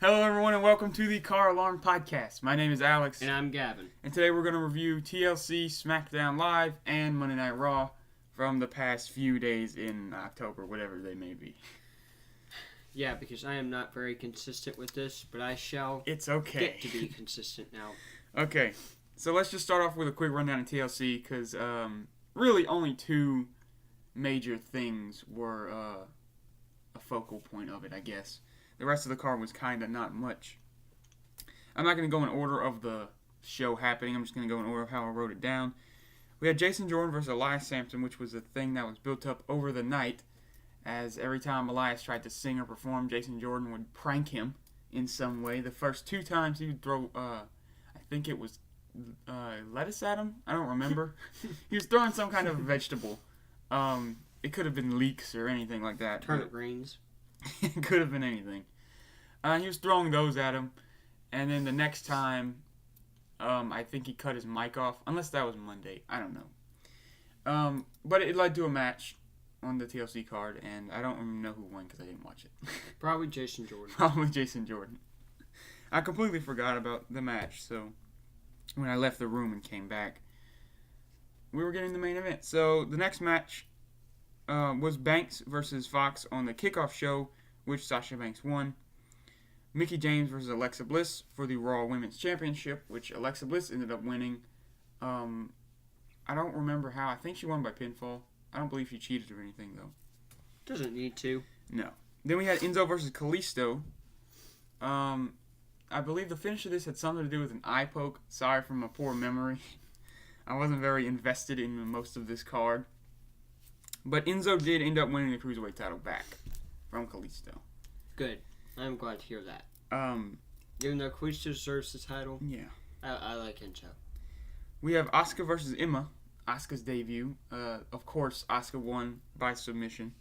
Hello, everyone, and welcome to the CarAlarm podcast. My name is Alex. And I'm Gaven. And today we're going to review TLC, SmackDown Live, and Monday Night Raw from the past few days in October, whatever they may be. Yeah, because I am not very consistent with this, but I shall It's okay. get to be consistent now. Okay, so let's just start off with a quick rundown of TLC, because really only two major things were a focal point of it, I guess. The rest of the card was kind of not much. I'm not going to go in order of the show happening. I'm just going to go in order of how I wrote it down. We had Jason Jordan versus Elias Sampson, which was a thing that was built up over the night, as every time Elias tried to sing or perform, Jason Jordan would prank him in some way. The first two times he would throw, I think it was lettuce at him. I don't remember. He was throwing some kind of vegetable. It could have been leeks or anything like that. Turnip greens. It could have been anything. He was throwing those at him, and then the next time, I think he cut his mic off, unless that was Monday. I don't know. But it led to a match on the TLC card, and I don't even know who won because I didn't watch it. Probably Jason Jordan. Probably Jason Jordan. I completely forgot about the match, so when I left the room and came back, we were getting the main event. So the next match was Banks versus Fox on the kickoff show, which Sasha Banks won. Mickie James versus Alexa Bliss for the Raw Women's Championship, which Alexa Bliss ended up winning. I don't remember how. I think she won by pinfall. I don't believe she cheated or anything, though. Doesn't need to. No. Then we had Enzo versus Kalisto. I believe the finish of this had something to do with an eye poke. Sorry for my poor memory. I wasn't very invested in most of this card. But Enzo did end up winning the Cruiserweight title back from Kalisto. Good. I'm glad to hear that. Even though Kalisto deserves the title, yeah, I like Enzo. We have Asuka versus Emma. Asuka's debut. Of course, Asuka won by submission.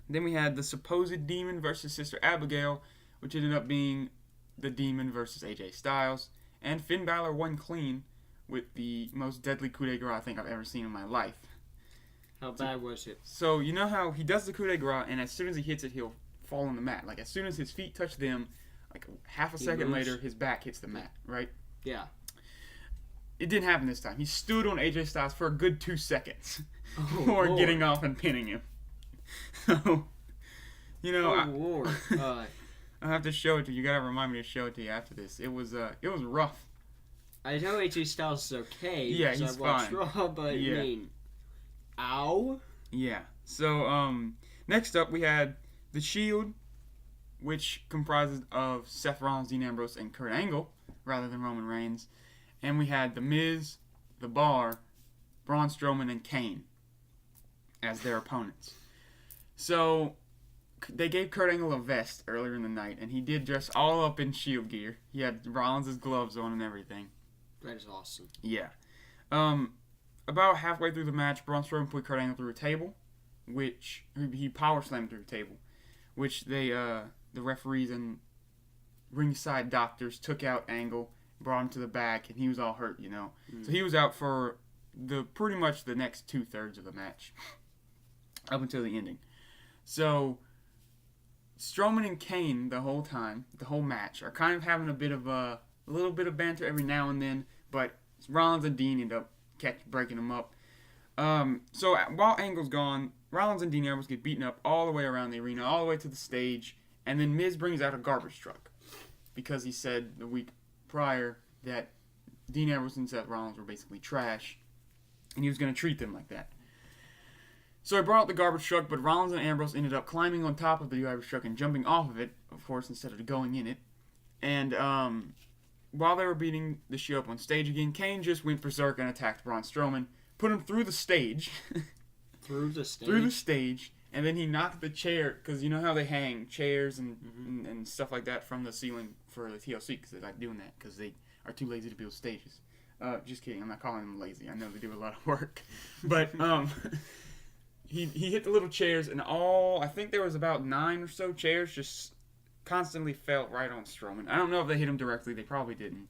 Then we had the supposed Demon versus Sister Abigail, which ended up being the Demon versus AJ Styles. And Finn Balor won clean with the most deadly coup de grace I think I've ever seen in my life. How bad was it? So, you know how he does the coup de grace, and as soon as he hits it, he'll fall on the mat. Like, as soon as his feet touch them, like half a second later, his back hits the mat, right? Yeah. It didn't happen this time. He stood on AJ Styles for a good 2 seconds before getting off and pinning him. So, you know, I have to show it to you. You gotta remind me to show it to you after this. It was rough. I know AJ Styles is okay. Yeah, he's fine. Raw, but yeah. I mean, ow. Yeah. So, next up we had The Shield, which comprises of Seth Rollins, Dean Ambrose, and Kurt Angle, rather than Roman Reigns. And we had The Miz, The Bar, Braun Strowman, and Kane as their opponents. So, they gave Kurt Angle a vest earlier in the night, and he did dress all up in Shield gear. He had Rollins' gloves on and everything. That is awesome. Yeah. About halfway through the match, Braun Strowman put Kurt Angle through a table, which he power slammed through a table, which the referees and ringside doctors took out Angle, brought him to the back, and he was all hurt, you know. So he was out for pretty much the next 2/3 of the match, up until the ending. So Strowman and Kane the whole time, the whole match, are kind of having a little bit of banter every now and then, but Rollins and Dean end up breaking them up. So while Angle's gone, Rollins and Dean Ambrose get beaten up all the way around the arena, all the way to the stage, and then Miz brings out a garbage truck because he said the week prior that Dean Ambrose and Seth Rollins were basically trash, and he was going to treat them like that. So he brought out the garbage truck, but Rollins and Ambrose ended up climbing on top of the garbage truck and jumping off of it, of course, instead of going in it. And while they were beating the show up on stage again, Kane just went berserk and attacked Braun Strowman, put him through the stage. Through the stage? Through the stage, and then he knocked the chair, because you know how they hang chairs and stuff like that from the ceiling for the TLC, because they like doing that, because they are too lazy to build stages. Just kidding, I'm not calling them lazy. I know they do a lot of work. But he hit the little chairs, and I think there was about 9 or so chairs just constantly fell right on Strowman. I don't know if they hit him directly. They probably didn't.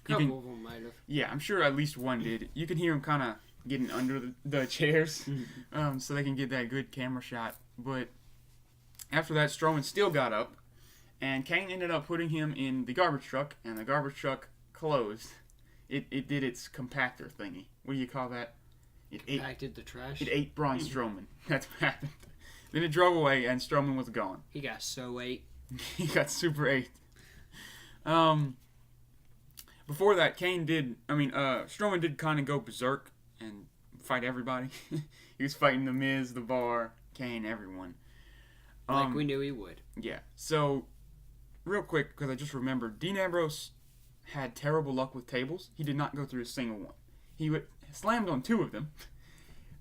A couple of them might have. Yeah, I'm sure at least one did. You can hear him kind of getting under the chairs so they can get that good camera shot. But after that, Strowman still got up And Kane ended up putting him in the garbage truck, and the garbage truck closed. It did its compactor thingy. What do you call that? Compacted the trash. It ate Braun Strowman. That's what happened. Then it drove away, and Strowman was gone. He got so ate. He got super ate. Before that, Strowman did kind of go berserk and fight everybody. He was fighting The Miz, The Bar, Kane, everyone. Like we knew he would. Yeah. So, real quick, because I just remembered, Dean Ambrose had terrible luck with tables. He did not go through a single one. He slammed on 2 of them.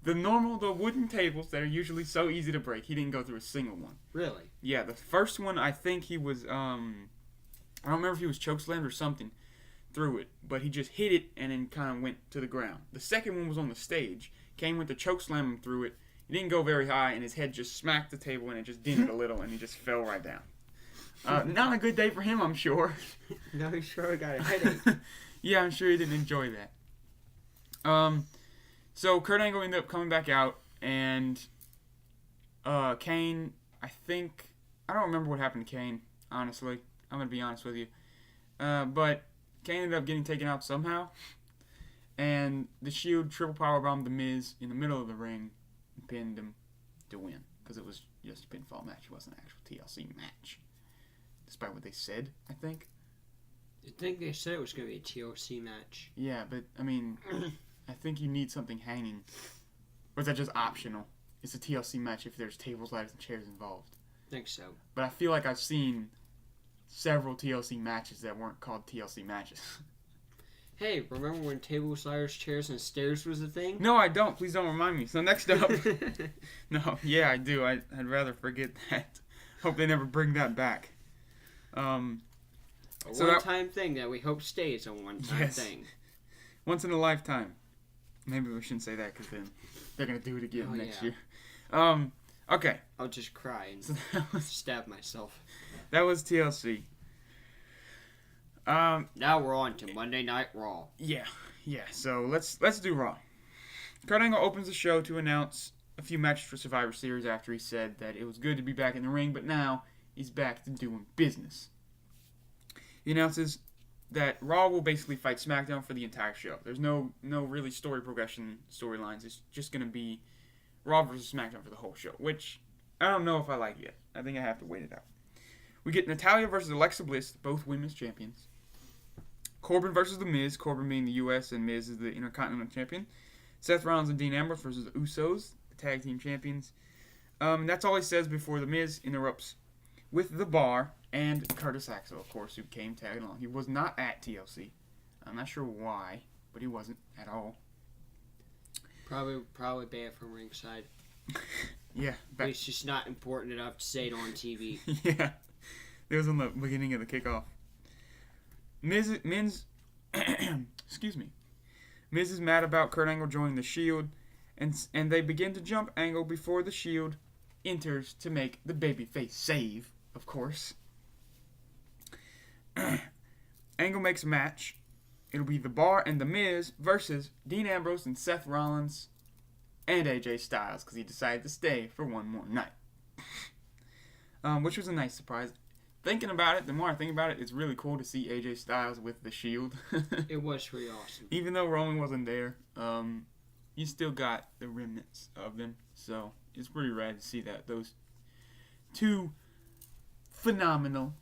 The wooden tables that are usually so easy to break, he didn't go through a single one. Really? Yeah, the first one, I think he was, I don't remember if he was chokeslammed or something through it, but he just hit it and then kind of went to the ground. The second one was on the stage. Kane went to chokeslam him through it. He didn't go very high, and his head just smacked the table, and it just dented a little, and he just fell right down. Not a good day for him, I'm sure. No, he sure got a headache. Yeah, I'm sure he didn't enjoy that. So Kurt Angle ended up coming back out, and Kane, I don't remember what happened to Kane, honestly. I'm going to be honest with you. But Kane ended up getting taken out somehow, and the Shield triple powerbombed The Miz in the middle of the ring and pinned him to win, because it was just a pinfall match. It wasn't an actual TLC match, despite what they said, I think. I think they said it was going to be a TLC match. Yeah, but, I think you need something hanging. Or is that just optional? It's a TLC match if there's tables, ladders, and chairs involved. I think so. But I feel like I've seen several TLC matches that weren't called TLC matches. Hey, remember when tables, ladders, chairs, and stairs was a thing? No, I don't. Please don't remind me. So next up... No, yeah, I do. I'd rather forget that. Hope they never bring that back. A one-time thing that we hope stays a one-time thing. Once in a lifetime. Maybe we shouldn't say that, because then they're going to do it again next year. Okay. I'll just cry and stab myself. That was TLC. Now we're on to Monday Night Raw. Yeah. So let's do Raw. Kurt Angle opens the show to announce a few matches for Survivor Series after he said that it was good to be back in the ring, but now he's back to doing business. He announces that Raw will basically fight SmackDown for the entire show. There's no really storylines. It's just going to be Raw versus SmackDown for the whole show, which I don't know if I like yet. I think I have to wait it out. We get Natalya versus Alexa Bliss, both women's champions. Corbin versus The Miz, Corbin being the U.S. and Miz is the Intercontinental Champion. Seth Rollins and Dean Ambrose versus the Usos, the Tag Team Champions. That's all he says before The Miz interrupts with The Bar and Curtis Axel, of course, who came tagging along. He was not at TLC. I'm not sure why, but he wasn't at all. Probably banned from ringside. Yeah. But it's just not important enough to say it on TV. Yeah. It was on the beginning of the kickoff. Excuse me. Miz is mad about Kurt Angle joining the Shield, and they begin to jump Angle before the Shield enters to make the babyface save, of course. Angle makes a match. It'll be The Bar and The Miz versus Dean Ambrose and Seth Rollins and AJ Styles, because he decided to stay for one more night. Which was a nice surprise. Thinking about it, the more I think about it, it's really cool to see AJ Styles with the Shield. It was pretty awesome. Even though Roman wasn't there, you still got the remnants of them. So it's pretty rad to see that. Those two phenomenal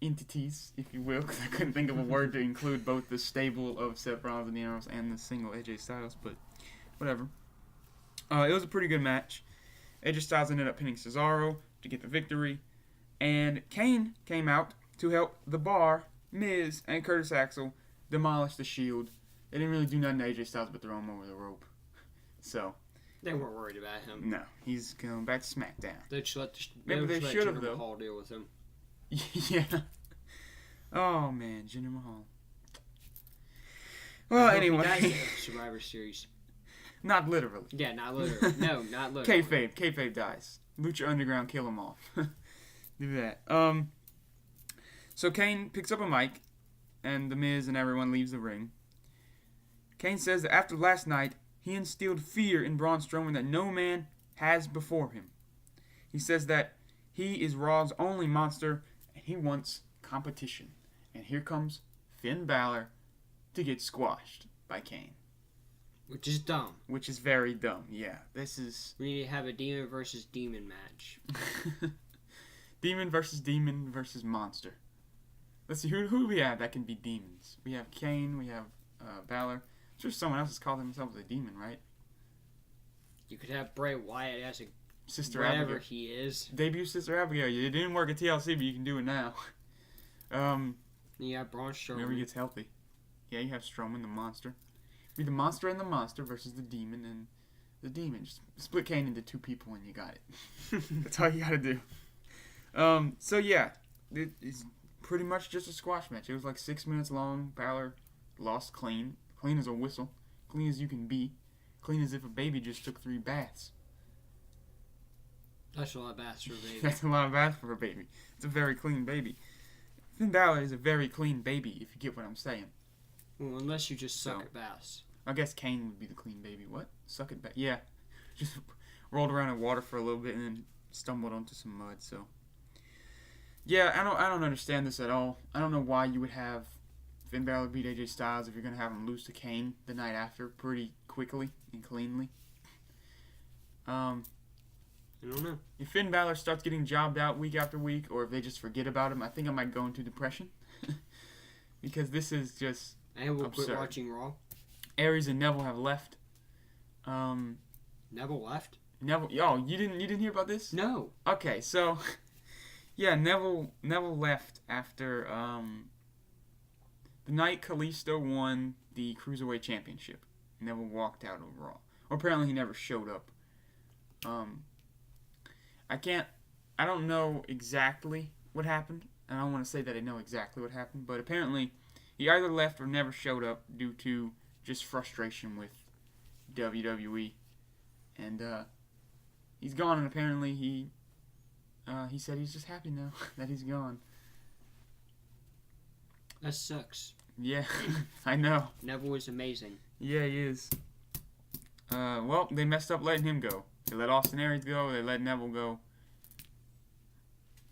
entities, if you will, because I couldn't think of a word to include both the stable of Seth Rollins and Dean Ambrose and the single AJ Styles, but whatever. It was a pretty good match. AJ Styles ended up pinning Cesaro to get the victory, and Kane came out to help The Bar, Miz, and Curtis Axel demolish the Shield. They didn't really do nothing to AJ Styles but throw him over the rope. So they weren't worried about him. No, he's going back to SmackDown. They just let maybe they should have, though. Mahal deal with him. Yeah. Oh man, Jinder Mahal. Well, anyway. Survivor Series. Not literally. Yeah, not literally. No, not literally. Kayfabe dies. Lucha Underground, kill them off. Do that. So Kane picks up a mic, and The Miz and everyone leaves the ring. Kane says that after last night, he instilled fear in Braun Strowman that no man has before him. He says that He is Raw's only monster, and he wants competition. And here comes Finn Balor to get squashed by Kane. Which is dumb. Which is very dumb, yeah. This is... We need to have a demon versus demon match. Demon versus monster. Let's see, who do we have that can be demons? We have Kane, we have Balor. I'm sure someone else has called themselves a demon, right? You could have Bray Wyatt as a Sister whatever Abigail. He is. Debut Sister Abigail. It didn't work at TLC, but you can do it now. You have Braun Strowman. Whenever he gets healthy. Yeah, you have Strowman, the monster. Be the monster and the monster versus the demon and the demon. Just split Kane into two people and you got it. That's all you gotta do. So yeah, it's pretty much just a squash match. It was like 6 minutes long. Balor lost clean. Clean as a whistle. Clean as you can be. Clean as if a baby just took 3 baths. That's a lot of baths for a baby. That's a lot of baths for a baby. It's a very clean baby. Finn Balor is a very clean baby, if you get what I'm saying. Well, unless you just suck at baths. I guess Kane would be the clean baby. What? Suck at baths? Yeah. Just rolled around in water for a little bit and then stumbled onto some mud, so... Yeah, I don't understand this at all. I don't know why you would have Finn Balor beat AJ Styles if you're going to have him lose to Kane the night after pretty quickly and cleanly. I don't know. If Finn Balor starts getting jobbed out week after week, or if they just forget about him, I think I might go into depression. Because this is just And we'll absurd. quit watching Raw. Aries and Neville have left. Neville left? Neville, you didn't hear about this? No. Okay, so yeah, Neville left after the night Kalisto won the Cruiserweight Championship. Neville walked out of Raw. Or apparently he never showed up. I don't know exactly what happened. I don't want to say that I know exactly what happened, but apparently he either left or never showed up due to just frustration with WWE. And he's gone, and apparently he said he's just happy now that he's gone. That sucks. Yeah, I know. Neville is amazing. Yeah, he is. Well, they messed up letting him go. They let Austin Aries go. They let Neville go.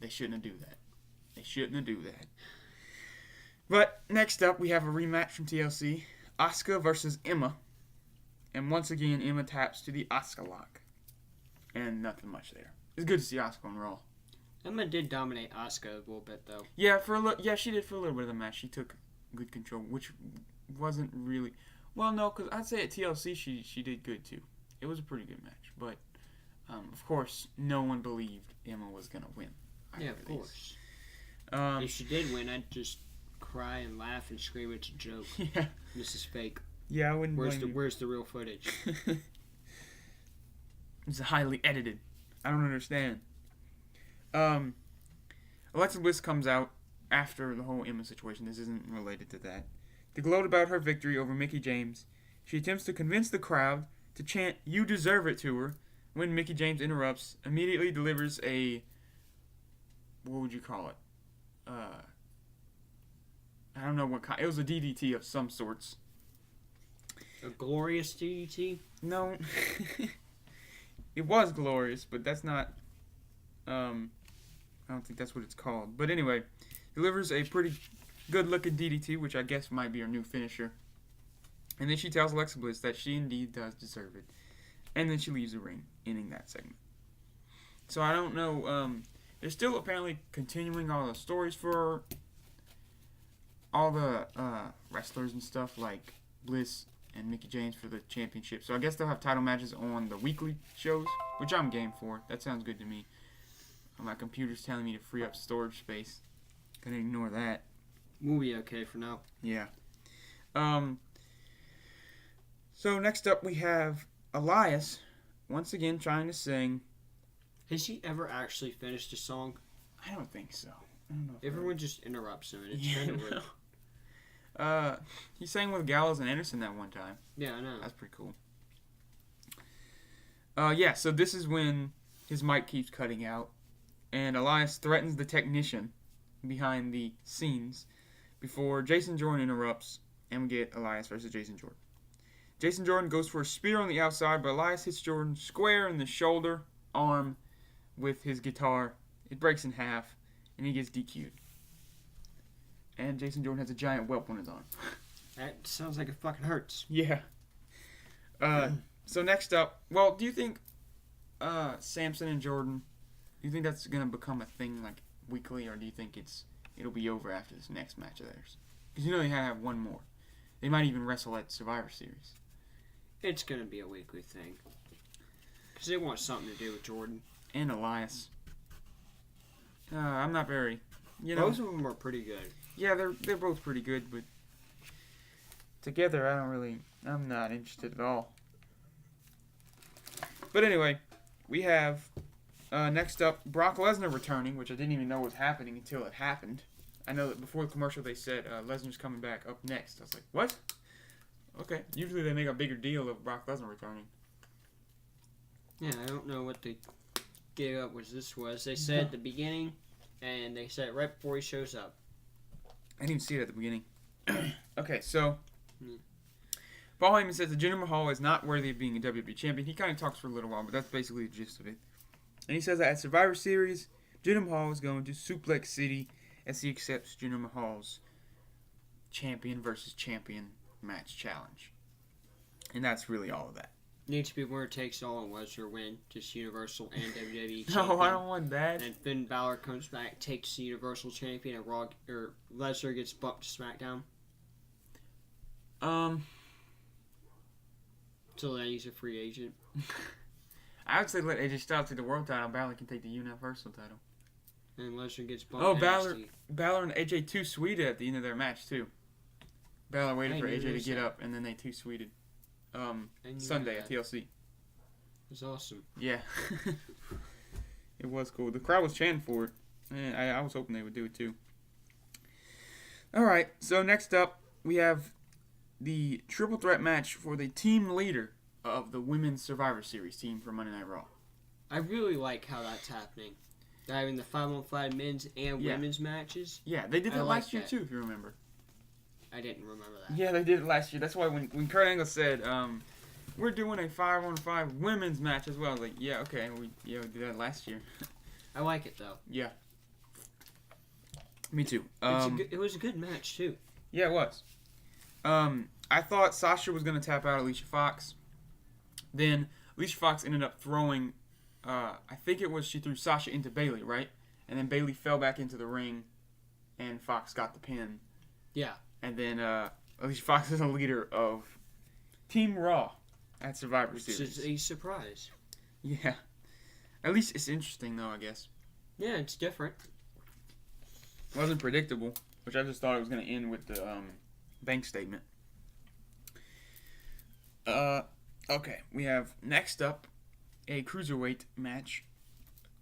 They shouldn't have do that. They shouldn't have do that. But next up, we have a rematch from TLC. Asuka versus Emma. And once again, Emma taps to the Asuka lock. And nothing much there. It's good to see Asuka on Raw. Emma did dominate Asuka a little bit, though. Yeah, she did for a little bit of the match. She took good control, which wasn't really... Well, no, because I'd say at TLC she did good, too. It was a pretty good match. But, of course, no one believed Emma was going to win. Yeah, of course. If she did win, I'd just cry and laugh and scream it's a joke. Yeah. This is fake. Yeah, I wouldn't blame you. Where's the real footage? It's highly edited. I don't understand. Alexa Bliss comes out after the whole Emma situation. This isn't related to that. To gloat about her victory over Mickie James, she attempts to convince the crowd to chant "You deserve it" to her when Mickie James interrupts, immediately delivers a... What would you call it? I don't know what kind. It was a DDT of some sorts. A glorious DDT? No. It was glorious, but that's not... I don't think that's what it's called. But anyway, delivers a pretty good-looking DDT, which I guess might be her new finisher. And then she tells Alexa Bliss that she indeed does deserve it. And then she leaves the ring, ending that segment. So I don't know... they're still apparently continuing all the stories for all the wrestlers and stuff, like Bliss and Mickie James for the championship. So I guess they'll have title matches on the weekly shows, which I'm game for. That sounds good to me. My computer's telling me to free up storage space. Gonna ignore that. We'll be okay for now. Yeah. So next up we have Elias, once again trying to sing. Has he ever actually finished a song? I don't think so. I don't know. Everyone just interrupts him, and it's kind of weird. He sang with Gallows and Anderson that one time. Yeah, I know. That's pretty cool. Yeah, so this is when his mic keeps cutting out, and Elias threatens the technician behind the scenes before Jason Jordan interrupts, and we get Elias versus Jason Jordan. Jason Jordan goes for a spear on the outside, but Elias hits Jordan square in the shoulder, arm, with his guitar, It breaks in half, and he gets DQ'd. And Jason Jordan has a giant whelp on his arm. That sounds like it fucking hurts. Yeah. So next up, well, do you think Samson and Jordan, do you think that's going to become a thing like weekly, or do you think it'll be over after this next match of theirs? Because you know they have one more. They might even wrestle at Survivor Series. It's going to be a weekly thing. Because they want something to do with Jordan. And Elias. I'm not very, Both of them are pretty good. Yeah, they're both pretty good, but together I'm not interested at all. But anyway, we have next up Brock Lesnar returning, which I didn't even know was happening until it happened. I know that before the commercial they said Lesnar's coming back up next. I was like, what? Okay. Usually they make a bigger deal of Brock Lesnar returning. Yeah, I don't know what the gig up this was. They said at the beginning, and they said it right before he shows up. I didn't even see it at the beginning. Okay, so Paul Heyman says that Jinder Mahal is not worthy of being a WWE champion. He kind of talks for a little while, but that's basically the gist of it. And he says that at Survivor Series, Jinder Mahal is going to Suplex City as he accepts Jinder Mahal's champion versus champion match challenge. And that's really all of that. Needs to be winner takes all and Lesnar win, just Universal and WWE champion. No, I don't want that. And Finn Balor comes back, takes the Universal champion, and Lesnar gets bumped to SmackDown. So then he's a free agent. I would say let AJ Styles take the world title. Balor can take the Universal title. And Lesnar gets bumped. Oh, Balor and AJ two sweeted at the end of their match too. Balor waited for AJ to get up, and then they two sweeted. Sunday at TLC. It was awesome. Yeah. It was cool. The crowd was chanting for it. And I was hoping they would do it too. Alright, so next up we have the triple threat match for the team leader of the Women's Survivor Series team for Monday Night Raw. I really like how that's happening. They're having the 5-on-5 men's and women's matches. Yeah, they did that last year too, if you remember. I didn't remember that. Yeah, they did it last year. That's why when Kurt Angle said, we're doing a 5-on-5 women's match as well, I was like, yeah, okay, we did that last year. I like it, though. Yeah. Me too. It was a good match, too. Yeah, it was. I thought Sasha was going to tap out Alicia Fox. Then Alicia Fox ended up throwing, I think it was she threw Sasha into Bayley, right? And then Bayley fell back into the ring, and Fox got the pin. Yeah. And then Alicia Fox is a leader of Team Raw at Survivor Series. It's a surprise. Yeah. At least it's interesting, though, I guess. Yeah, it's different. It wasn't predictable, which I just thought it was going to end with the bank statement. Okay, we have next up a cruiserweight match.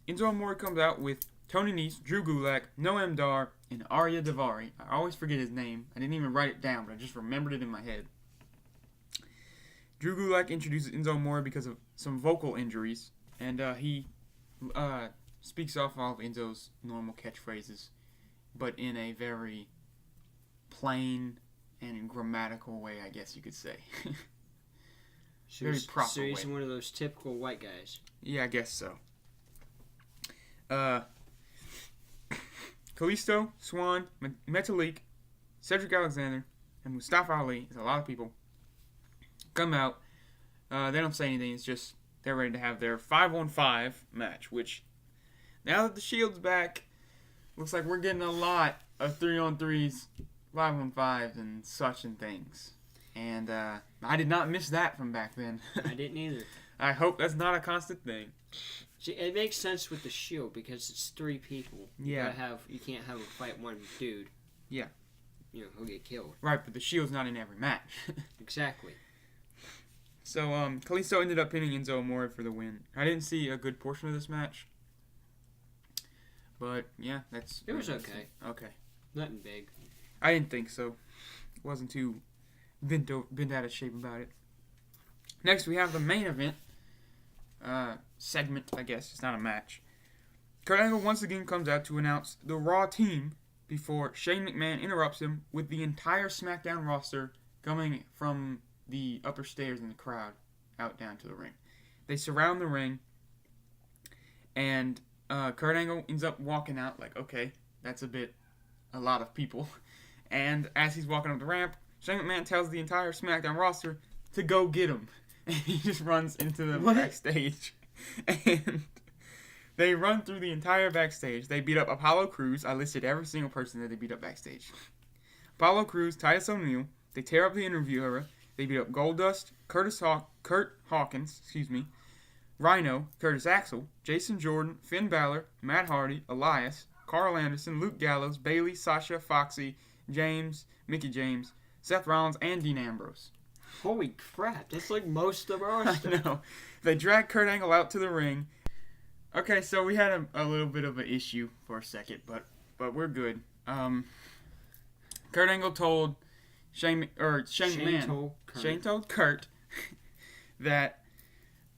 Enzo Amore comes out with Tony Nese, Drew Gulak, Noam Dar, and Arya Daivari. I always forget his name. I didn't even write it down, but I just remembered it in my head. Drew Gulak introduces Enzo Amore because of some vocal injuries, and he speaks off all of Enzo's normal catchphrases, but in a very plain and grammatical way, I guess you could say. Very proper So he's way. one of those typical white guys. Yeah, I guess so. Kalisto, Swan, Metalik, Cedric Alexander, and Mustafa Ali, is a lot of people, come out. They don't say anything. It's just they're ready to have their 5-on-5 match, which, now that the Shield's back, looks like we're getting a lot of 3-on-3s, 5-on-5s, and such and things. And I did not miss that from back then. I didn't either. I hope that's not a constant thing. See, it makes sense with the Shield because it's 3 people. Yeah. You can't have a fight one dude. Yeah. He'll get killed. Right, but the Shield's not in every match. Exactly. So, Kalisto ended up pinning Enzo Amore for the win. I didn't see a good portion of this match. But, yeah, It was okay. Okay. Nothing big. I didn't think so. Wasn't too bent out of shape about it. Next, we have the main event. Segment, I guess. It's not a match. Kurt Angle once again comes out to announce the Raw team before Shane McMahon interrupts him with the entire SmackDown roster coming from the upper stairs in the crowd out down to the ring. They surround the ring, and Kurt Angle ends up walking out like, okay, that's a lot of people. And as he's walking up the ramp, Shane McMahon tells the entire SmackDown roster to go get him. And he just runs into the backstage. And they run through the entire backstage. They beat up Apollo Crews. I listed every single person that they beat up backstage. Apollo Crews, Titus O'Neil. They tear up the interviewer. They beat up Goldust, Kurt Hawkins, Rhino, Curtis Axel, Jason Jordan, Finn Balor, Matt Hardy, Elias, Carl Anderson, Luke Gallows, Bayley, Sasha, Foxy, James, Mickey James, Seth Rollins, and Dean Ambrose. Holy crap, that's like most of our stuff. I know. They drag Kurt Angle out to the ring. Okay, so we had a little bit of an issue for a second, but we're good. Kurt Angle told Shane told Kurt that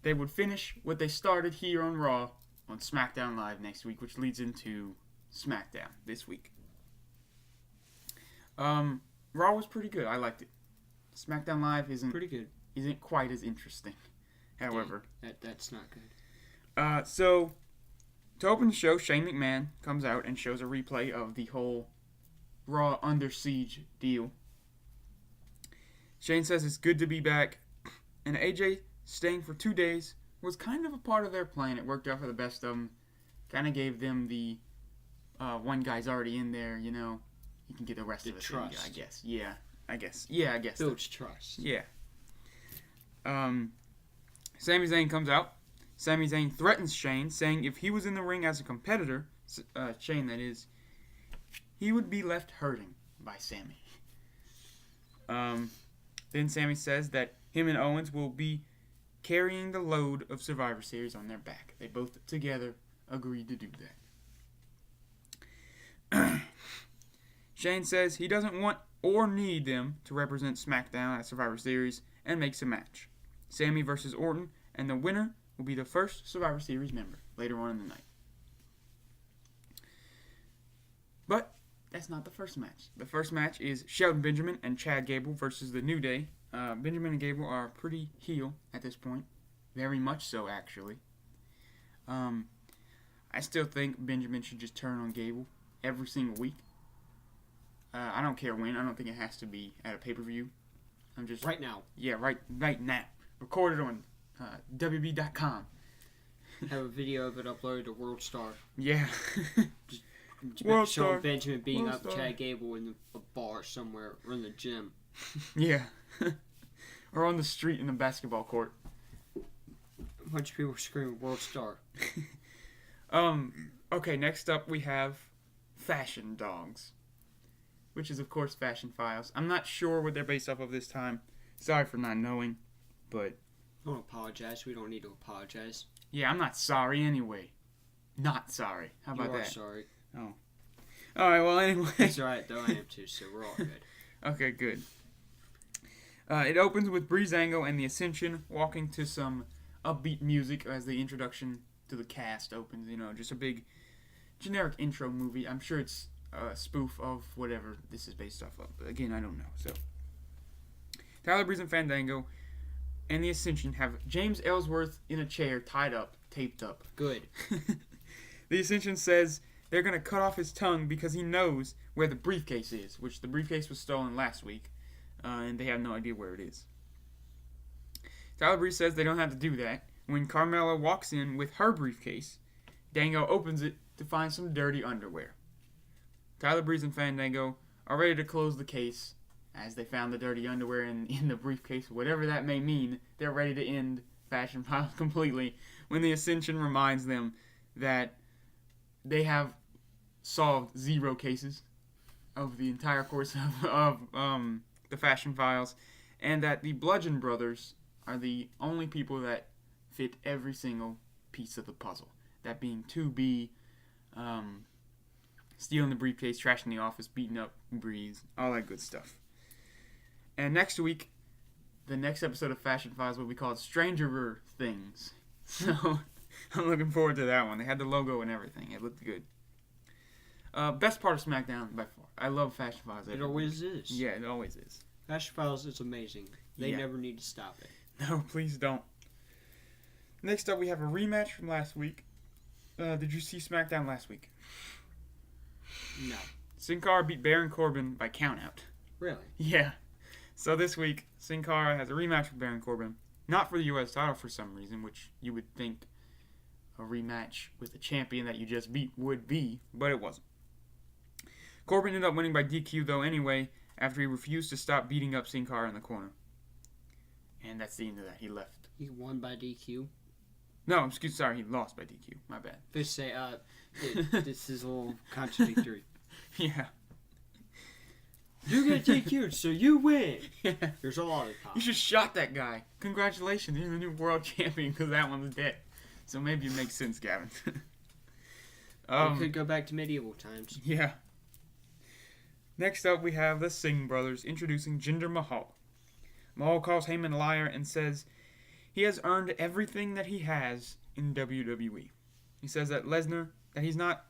they would finish what they started here on Raw on SmackDown Live next week, which leads into SmackDown this week. Raw was pretty good. I liked it. SmackDown Live isn't quite as interesting. However, that's not good. So to open the show, Shane McMahon comes out and shows a replay of the whole Raw Under Siege deal. Shane says it's good to be back, and AJ staying for 2 days was kind of a part of their plan. It worked out for the best of them. Kind of gave them the one guy's already in there, you know, he can get the rest of the trust. Thing, I guess. Yeah, I guess. Builds trust. Yeah. Sami Zayn comes out. Sami Zayn threatens Shane, saying if he was in the ring as a competitor, Shane that is, he would be left hurting by Sami. Then Sami says that him and Owens will be carrying the load of Survivor Series on their back. They both together agreed to do that. Shane says he doesn't want or need them to represent SmackDown at Survivor Series and makes a match. Sami versus Orton, and the winner will be the first Survivor Series member later on in the night. But that's not the first match. The first match is Shelton Benjamin and Chad Gable versus the New Day. Benjamin and Gable are pretty heel at this point. Very much so, actually. I still think Benjamin should just turn on Gable every single week. I don't care when. I don't think it has to be at a pay-per-view. I'm just... Right now. Yeah, right now. Recorded on WB.com. Have a video of it uploaded to World Star. Yeah. World Star. Benjamin beating World up Star. Chad Gable in a bar somewhere or in the gym. Yeah. Or on the street in the basketball court. A bunch of people screaming World Star. Okay, next up we have Fashion Dogs, which is, of course, Fashion Files. I'm not sure what they're based off of this time. Sorry for not knowing, but... Don't apologize. We don't need to apologize. Yeah, I'm not sorry anyway. Not sorry. How about that? You are sorry. Oh. Alright, well, anyway. It's alright, though. I am too, so we're all good. Okay, good. It opens with Breezango and the Ascension walking to some upbeat music as the introduction to the cast opens. You know, just a big generic intro movie. I'm sure it's a spoof of whatever this is based off of. But again, I don't know. So, Tyler Breeze and Fandango and the Ascension have James Ellsworth in a chair, tied up, taped up. Good. The Ascension says they're going to cut off his tongue because he knows where the briefcase is, which the briefcase was stolen last week, and they have no idea where it is. Tyler Breeze says they don't have to do that. When Carmella walks in with her briefcase, Dango opens it to find some dirty underwear. Tyler Breeze and Fandango are ready to close the case as they found the dirty underwear in the briefcase. Whatever that may mean, they're ready to end Fashion Files completely when the Ascension reminds them that they have solved 0 cases of the entire course of the Fashion Files, and that the Bludgeon Brothers are the only people that fit every single piece of the puzzle. That being 2B, stealing the briefcase, trashing the office, beating up Breeze, all that good stuff. And next week, the next episode of Fashion Files will be called Stranger Things. So, I'm looking forward to that one. They had the logo and everything. It looked good. Best part of SmackDown by far. I love Fashion Files. It always is. Yeah, it always is. Fashion Files is amazing. They never need to stop it. No, please don't. Next up, we have a rematch from last week. Did you see SmackDown last week? No. Sin Cara beat Baron Corbin by countout. Really? Yeah. So this week, Sin Cara has a rematch with Baron Corbin. Not for the U.S. title for some reason, which you would think a rematch with the champion that you just beat would be, but it wasn't. Corbin ended up winning by DQ though anyway, after he refused to stop beating up Sin Cara in the corner. And that's the end of that. He left. He won by DQ? No, sorry, he lost by DQ. My bad. Just say, this is a little contradictory. Yeah. You get DQ'd, so you win. Yeah. There's a lot of You just shot that guy. Congratulations, you're the new world champion because that one's dead. So maybe it makes sense, Gavin. We could go back to medieval times. Yeah. Next up, we have the Singh brothers introducing Jinder Mahal. Mahal calls Heyman a liar and says he has earned everything that he has in WWE. He says that he's not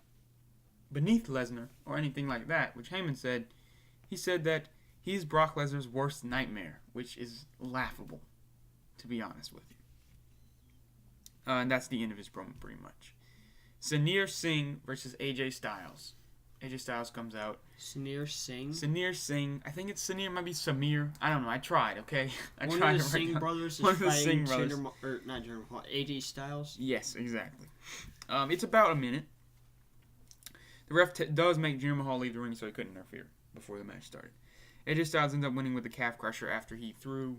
beneath Lesnar or anything like that, which Heyman said. He said that he's Brock Lesnar's worst nightmare, which is laughable, to be honest with you. And that's the end of his promo, pretty much. Saneer Singh versus AJ Styles. AJ Styles comes out. Saneer Singh? Saneer Singh. I think it's Saneer. Might be Samir. I don't know. I tried, okay? One of the Singh brothers is One of the fighting Singh brothers. not Jinder Mahal, AJ Styles? Yes, exactly. It's about a minute. The ref does make Jinder Mahal leave the ring so he couldn't interfere before the match started. AJ Styles ends up winning with the calf crusher after he threw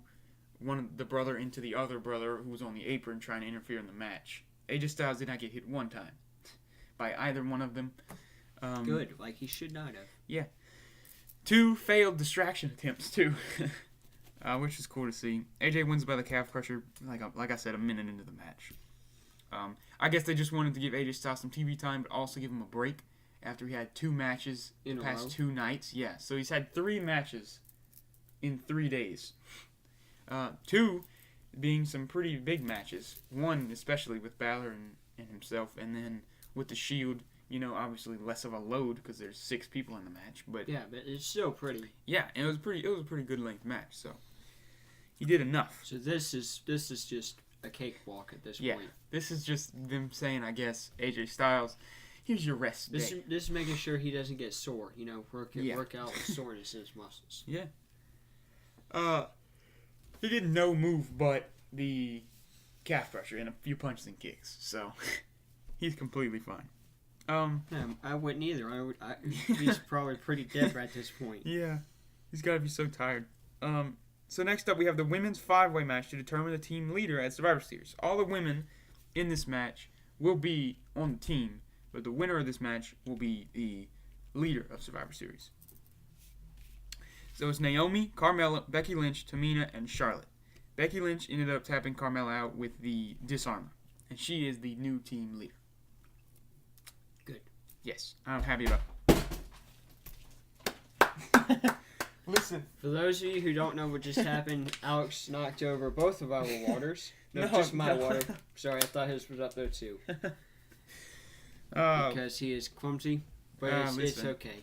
the brother into the other brother who was on the apron trying to interfere in the match. AJ Styles did not get hit one time by either one of them. Good, like he should not have. Yeah. 2 failed distraction attempts too, which is cool to see. AJ wins by the calf crusher, like I said, a minute into the match. I guess they just wanted to give AJ Styles some TV time, but also give him a break after he had 2 matches in the past 2 nights. Yeah, so he's had 3 matches in 3 days. 2 being some pretty big matches. 1 especially with Balor and himself, and then with the Shield. You know, obviously less of a load because there's 6 people in the match, but yeah, but it's still pretty. Yeah, and it was a pretty good length match. So he did enough. So this is just a cakewalk at this point. Yeah, this is just them saying, I guess, AJ Styles, here's your rest day. This is making sure he doesn't get sore. You know, work out with soreness in his muscles. Yeah. He did no move but the calf crusher and a few punches and kicks, so he's completely fine. I wouldn't either. He's probably pretty dead at this point. Yeah, he's got to be so tired. So next up, we have the women's 5-way match to determine the team leader at Survivor Series. All the women in this match will be on the team, but the winner of this match will be the leader of Survivor Series. So it's Naomi, Carmella, Becky Lynch, Tamina, and Charlotte. Becky Lynch ended up tapping Carmella out with the disarmor, and she is the new team leader. Yes, I'm happy about it. Listen. For those of you who don't know what just happened, Alex knocked over both of our waters. No, just my water. Sorry, I thought his was up there too. Because he is clumsy, but it's okay.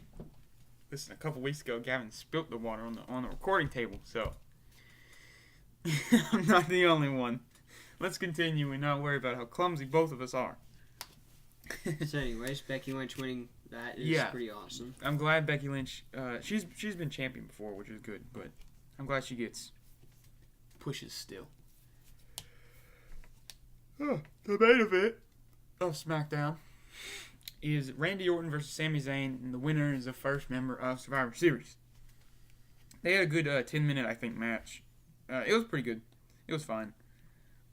Listen, a couple weeks ago, Gavin spilt the water on the recording table, so I'm not the only one. Let's continue and not worry about how clumsy both of us are. So anyways, Becky Lynch winning that is pretty awesome. I'm glad Becky Lynch, she's been champion before, which is good, but I'm glad she gets pushes still. Oh, the main event of SmackDown is Randy Orton versus Sami Zayn, and the winner is the first member of Survivor Series. They had a good 10-minute, I think, match. It was pretty good. It was fine.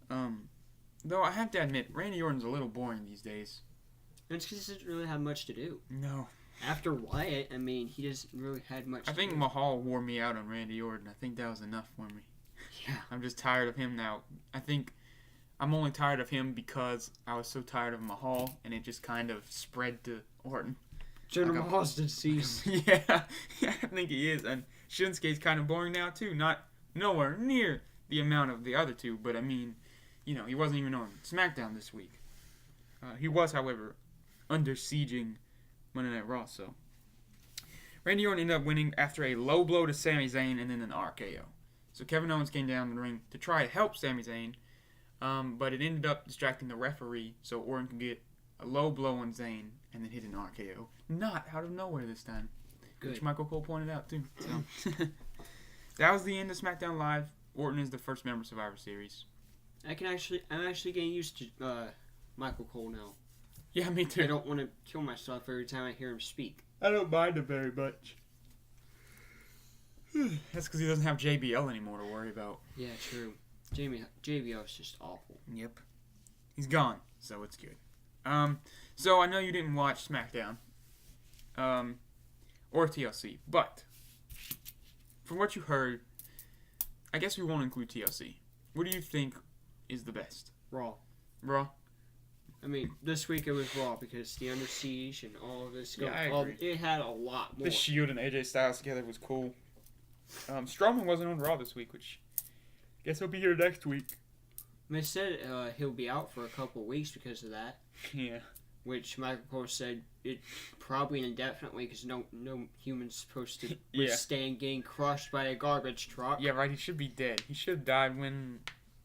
Though I have to admit, Randy Orton's a little boring these days. It's because he doesn't really have much to do. No. After Wyatt, I mean, he doesn't really had much to do. I think Mahal wore me out on Randy Orton. I think that was enough for me. Yeah. I'm just tired of him now. I think I'm only tired of him because I was so tired of Mahal, and it just kind of spread to Orton. Jinder Mahal's deceased. Yeah, I think he is. And Shinsuke's kind of boring now, too. Nowhere near the amount of the other two, but I mean, you know, he wasn't even on SmackDown this week. He was, however, under sieging Monday Night Raw, so. Randy Orton ended up winning after a low blow to Sami Zayn and then an RKO. So Kevin Owens came down the ring to try to help Sami Zayn, but it ended up distracting the referee so Orton could get a low blow on Zayn, and then hit an RKO. Not out of nowhere this time. Good. Which Michael Cole pointed out, too. So that was the end of SmackDown Live. Orton is the first member of Survivor Series. I'm actually getting used to Michael Cole now. Yeah, me too. I don't want to kill myself every time I hear him speak. I don't mind him very much. That's because he doesn't have JBL anymore to worry about. Yeah, true. JBL is just awful. Yep. He's gone, so it's good. So I know you didn't watch SmackDown. Or TLC, but from what you heard, I guess we won't include TLC. What do you think is the best? Raw. Raw? I mean, this week it was Raw because the Under Siege and all of this. Yeah, I agree. It had a lot more. The Shield and AJ Styles together was cool. Strowman wasn't on Raw this week, which guess he'll be here next week. They said he'll be out for a couple of weeks because of that. Yeah. Which Michael Cole said it probably indefinitely because no human's supposed to Yeah. withstand getting crushed by a garbage truck. Yeah, right. He should be dead. He should have died when.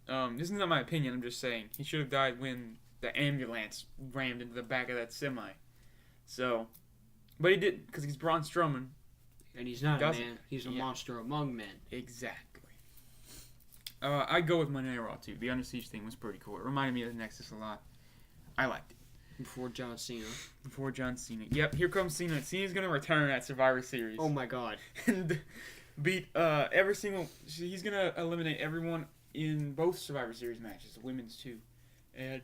This is not my opinion. I'm just saying he should have died when the ambulance rammed into the back of that semi. So, but he didn't because he's Braun Strowman. And he's not a man. He's a monster among men. Exactly. I'd go with Monday Night Raw too. The Under Siege thing was pretty cool. It reminded me of the Nexus a lot. I liked it. Before John Cena. Before John Cena. Yep, here comes Cena. Cena's gonna return at Survivor Series. Oh my God. And beat every single. He's gonna eliminate everyone in both Survivor Series matches, the women's too, and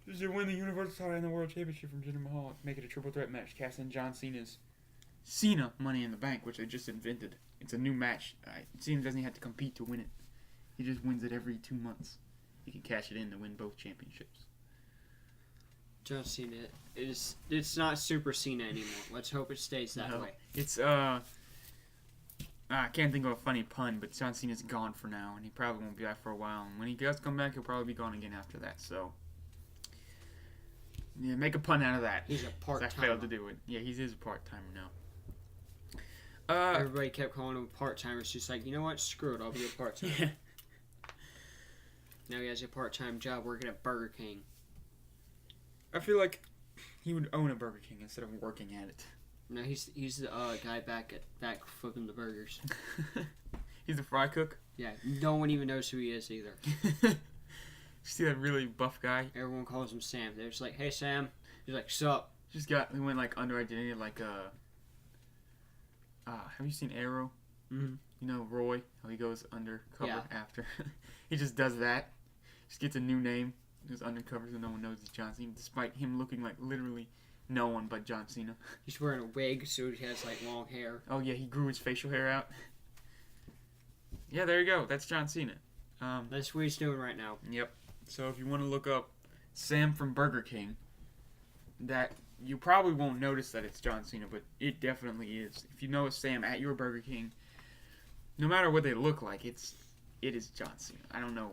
he's gonna win the Universal title and the World Championship from Jinder Mahal. Make it a triple threat match. Cast in John Cena's Cena Money in the Bank, which they just invented. It's a new match. Cena doesn't have to compete to win it. He just wins it every 2 months. He can cash it in to win both championships. John Cena it's not Super Cena anymore. Let's hope it stays that way. It's I can't think of a funny pun, but John Cena's gone for now, and he probably won't be back for a while. And when he does come back, he'll probably be gone again after that. So, yeah, make a pun out of that. He's a part-timer. I failed to do it. Yeah, he is a part-timer now. Everybody kept calling him a part-timer. It's just like, you know what? Screw it. I'll be a part-timer. Yeah. Now he has a part-time job working at Burger King. I feel like he would own a Burger King instead of working at it. No, he's the guy back flipping the burgers. He's the fry cook? Yeah, no one even knows who he is either. You see that really buff guy? Everyone calls him Sam. They're just like, hey, Sam. He's like, sup? He went like under identity, like have you seen Arrow? Mm-hmm. You know Roy, how he goes undercover after. He just does that. Just gets a new name. Goes undercover so no one knows he's John Cena, despite him looking like literally no one but John Cena. He's wearing a wig, so he has like long hair. Oh yeah, he grew his facial hair out. Yeah, there you go. That's John Cena. That's what he's doing right now. Yep. So if you want to look up Sam from Burger King, that you probably won't notice that it's John Cena, but it definitely is. If you know a Sam at your Burger King, no matter what they look like, it is John Cena. I don't know,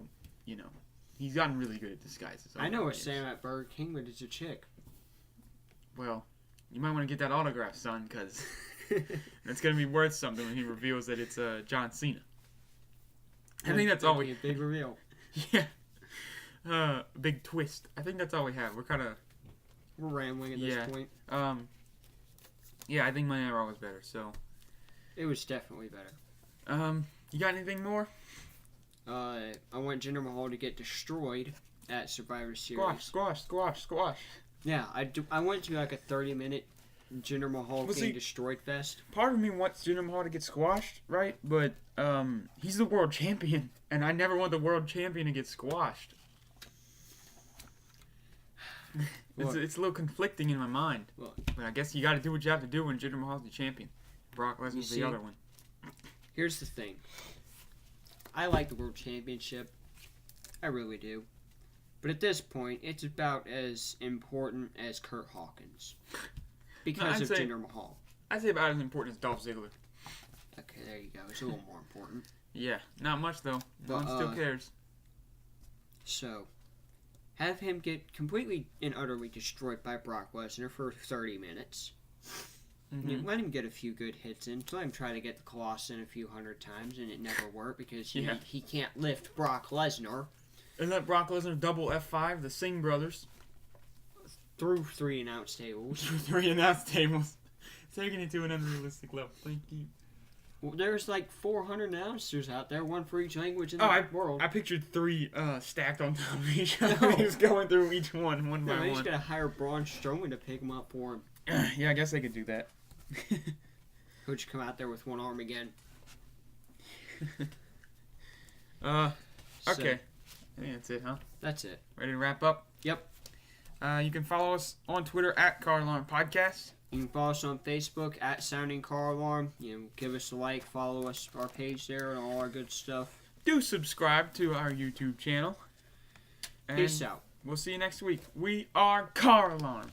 he's gotten really good at disguises. I know a Sam at Burger King, but it's a chick. Well, you might want to get that autograph, son, because it's going to be worth something when he reveals that it's John Cena. I think that's all we... A big reveal. Yeah. Big twist. I think that's all we have. We're rambling at this point. Yeah, I think Monday Night Raw was better, so... It was definitely better. You got anything more? I want Jinder Mahal to get destroyed at Survivor Series. Squash. Yeah, I went to like a 30-minute Jinder Mahal getting destroyed fest. Part of me wants Jinder Mahal to get squashed, right? But he's the world champion, and I never want the world champion to get squashed. It's a little conflicting in my mind. But I guess you got to do what you have to do when Jinder Mahal's the champion. Brock Lesnar's the other one. Here's the thing. I like the world championship. I really do. But at this point, it's about as important as Kurt Hawkins. Because of Jinder Mahal. I'd say about as important as Dolph Ziggler. Okay, there you go. It's a little more important. Yeah, not much though. No one still cares. So, have him get completely and utterly destroyed by Brock Lesnar for 30 minutes. Mm-hmm. Let him get a few good hits in. Let him try to get the Colossus in a few hundred times, and it never worked because he can't lift Brock Lesnar. And let Brock Lesnar double F5 the Singh brothers. through 3 announce tables. 3 announce tables. Taking it to an unrealistic level. Thank you. Well, there's like 400 announcers out there, one for each language in the world. I pictured 3 stacked on top of each other. Just going through each one by one. He's gonna hire Braun Strowman to pick him up for him. Yeah, I guess they could do that. He'll just come out there with one arm again. Okay. So, I think that's it, huh? That's it. Ready to wrap up? Yep. You can follow us on Twitter at CarAlarm Podcast. You can follow us on Facebook at Sounding Car Alarm. Give us a like, follow us, our page there, and all our good stuff. Do subscribe to our YouTube channel. And Peace out. We'll see you next week. We are Car Alarm.